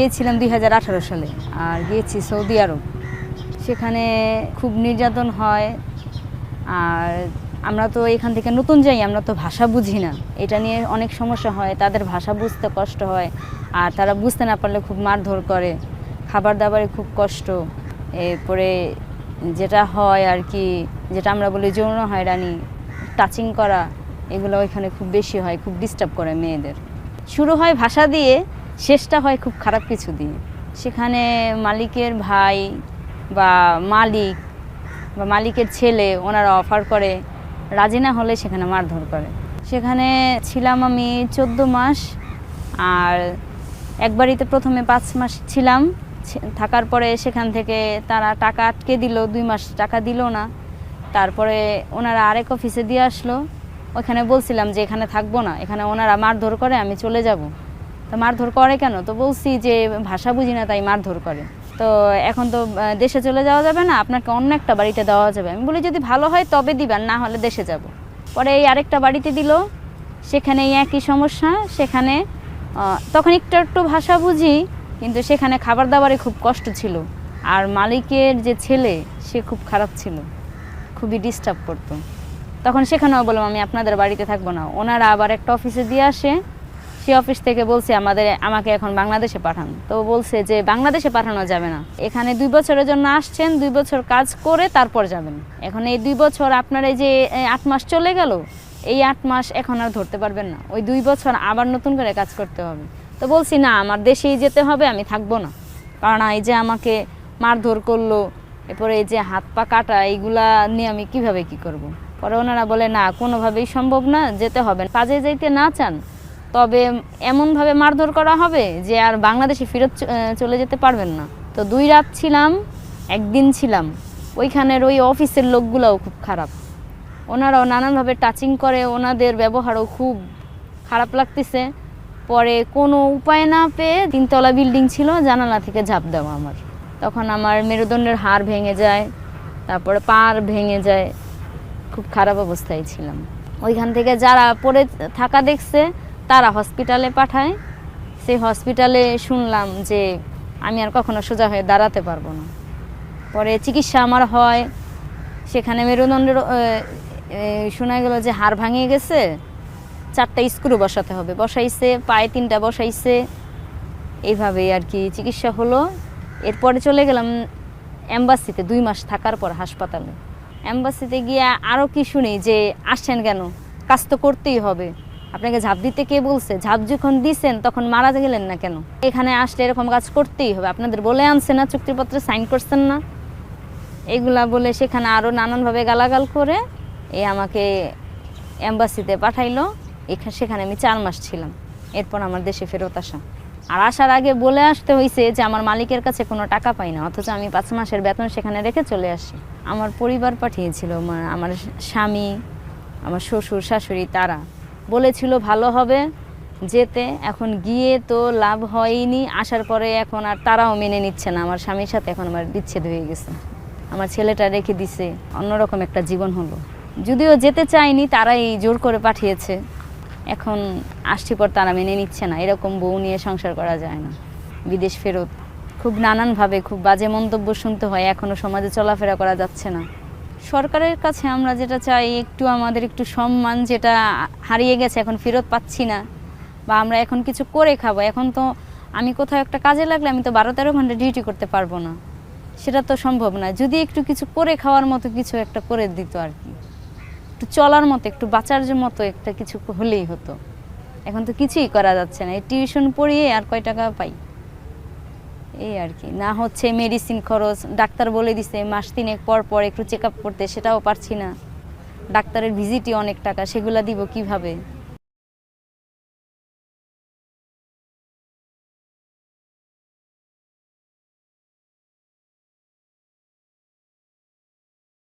গিয়েছিলাম 2018 সালে, আর গিয়েছি সৌদি আরব। সেখানে খুব নির্যাতন হয়। আর আমরা তো এখান থেকে নতুন যাই, আমরা তো ভাষা বুঝি না, এটা নিয়ে অনেক সমস্যা হয়। তাদের ভাষা বুঝতে কষ্ট হয়, আর তারা বুঝতে না পারলে খুব মারধর করে, খাবার দাবারে খুব কষ্ট। এরপরে যেটা হয় আর কি, যেটা আমরা বলি যৌন হয়রানি, টাচিং করা, এগুলো ওইখানে খুব বেশি হয়, খুব ডিস্টার্ব করে মেয়েদের। শুরু হয় ভাষা দিয়ে, শেষটা হয় খুব খারাপ কিছু দিয়ে। সেখানে মালিকের ভাই বা মালিক বা মালিকের ছেলে ওনারা অফার করে, রাজি না হলে সেখানে মারধর করে। সেখানে ছিলাম আমি 14 মাস। আর এক বাড়িতে প্রথমে 5 মাস ছিলাম। থাকার পরে সেখান থেকে তারা টাকা আটকে দিল, 2 মাস টাকা দিল না। তারপরে ওনারা আরেক অফিসে দিয়ে আসলো। ওখানে বলছিলাম যে এখানে থাকবো না, এখানে ওনারা মারধর করে, আমি চলে যাব। তো মারধর করে কেন? তো বলছি যে ভাষা বুঝি না, তাই মারধর করে। তো এখন তো দেশে চলে যাওয়া যাবে না, আপনাকে অন্য একটা বাড়িতে দেওয়া যাবে। আমি বলি যদি ভালো হয় তবে দিবেন, না হলে দেশে যাব। পরে এই আরেকটা বাড়িতে দিল, সেখানে একই সমস্যা। সেখানে তখন একটু একটু ভাষা বুঝি, কিন্তু সেখানে খাবার দাবারে খুব কষ্ট ছিল। আর মালিকের যে ছেলে, সে খুব খারাপ ছিল, খুবই ডিস্টার্ব করতো। তখন সেখানেও বললাম আমি আপনাদের বাড়িতে থাকবো না। ওনারা আবার একটা অফিসে দিয়ে আসে, সেই অফিস থেকে বলছে আমাকে এখন বাংলাদেশে পাঠান। তো বলছে যে বাংলাদেশে পাঠানো যাবে না, এখানে 2 বছরের জন্য আসছেন, 2 বছর কাজ করে তারপর যাবেন। এখন এই 2 বছর আপনার এই যে 8 মাস চলে গেল, এই 8 মাস এখন আর ধরতে পারবেন না, ওই 2 বছর আবার নতুন করে কাজ করতে হবে। তো বলছি না, আমার দেশেই যেতে হবে, আমি থাকবো না। কারণ এই যে আমাকে মারধর করলো, এরপরে এই যে হাত পা কাটা, এইগুলা নিয়ে আমি কিভাবে কি করব। পরে ওনারা বলে না, কোনোভাবেই সম্ভব না, যেতে হবে। কাজে যাইতে না চান তবে এমনভাবে মারধর করা হবে যে আর বাংলাদেশে ফেরত চলে যেতে পারবেন না। তো 2 রাত ছিলাম, 1 দিন ছিলাম। ওইখানের ওই অফিসের লোকগুলোও খুব খারাপ, ওনারাও নানানভাবে টাচিং করে, ওনাদের ব্যবহারও খুব খারাপ লাগতেছে। পরে কোনো উপায় না পেয়ে 3 তলা বিল্ডিং ছিল, জানালা থেকে ঝাঁপ দেওয়া আমার। তখন আমার মেরুদণ্ডের হাড় ভেঙে যায়, তারপরে পাড় ভেঙে যায়, খুব খারাপ অবস্থায় ছিলাম। ওইখান থেকে যারা পড়ে থাকা দেখছে তারা হসপিটালে পাঠায়। সেই হসপিটালে শুনলাম যে আমি আর কখনো সোজা হয়ে দাঁড়াতে পারবো না। পরে চিকিৎসা আমার হয়, সেখানে মেরুদণ্ডের শোনা গেল যে হাড় ভাঙিয়ে গেছে, 4টা স্ক্রু বসাতে হবে। বসাইছে, পায়ে 3টা বসাইছে, এইভাবেই আর কি চিকিৎসা হলো। এরপরে চলে গেলাম এম্বাসিতে 2 মাস থাকার পর হাসপাতালে। এম্বাসিতে গিয়ে আরও কি শুনি যে আসছেন কেন, কাজ তো করতেই হবে, আপনাকে ঝাঁপ দিতে কে বলছে? ঝাঁপ যখন দিছেন তখন মারা গেলেন না কেন? এখানে আসলে এরকম কাজ করতেই হবে, আপনাদের বলে আনছে না, চুক্তিপত্রে সাইন করছেন না? এগুলা বলে সেখানে আরও নানানভাবে গালাগাল করে আমাকে এম্বাসিতে পাঠাইলো। সেখানে আমি 4 মাস ছিলাম। এরপর আমার দেশে ফেরত আসা। আর আসার আগে বলে আসতে হয়েছে যে আমার মালিকের কাছে কোনো টাকা পাই না, অথচ আমি 5 মাসের বেতন সেখানে রেখে চলে আসি। আমার পরিবার পাঠিয়েছিল, আমার স্বামী, আমার শ্বশুর শাশুড়ি, তারা বলেছিল ভালো হবে যেতে। এখন গিয়ে তো লাভ হয়নি, আসার পরে এখন আর তারাও মেনে নিচ্ছে না। আমার স্বামীর সাথে এখন আমার বিচ্ছেদ হয়ে গেছে, আমার ছেলেটা রেখে দিছে, অন্যরকম একটা জীবন হলো। যদিও যেতে চাইনি, তারাই জোর করে পাঠিয়েছে। এখন আসছি পর তারা মেনে নিচ্ছে না। এরকম বউ নিয়ে সংসার করা যায় না। বিদেশ ফেরত খুব নানানভাবে খুব বাজে মন্তব্য শুনতে হয়, এখনও সমাজে চলাফেরা করা যাচ্ছে না। সরকারের কাছে আমরা যেটা চাই, আমাদের একটু সম্মান, যেটা হারিয়ে গেছে, এখন ফেরত পাচ্ছি না, বা আমরা এখন কিছু করে খাবো। এখন তো আমি কোথাও একটা কাজে লাগলে আমি তো 12-13 ঘন্টা ডিউটি করতে পারবো না, সেটা তো সম্ভব না। যদি একটু কিছু করে খাওয়ার মতো কিছু একটা করে দিত আর কি, একটু চলার মতো, একটু বাঁচার মতো একটা কিছু হলেই হতো। এখন তো কিছুই করা যাচ্ছে না। এই টিউশন পড়িয়ে আর কয় টাকা পাই, এই আর কি। না হচ্ছে মেডিসিন খরচ, ডাক্তার বলে দিছে মাস 3 পর পর একটু চেক আপ করতে, সেটাও পারছি না। ডাক্তারের ভিজিটই অনেক টাকা, সেগুলা দিব কিভাবে?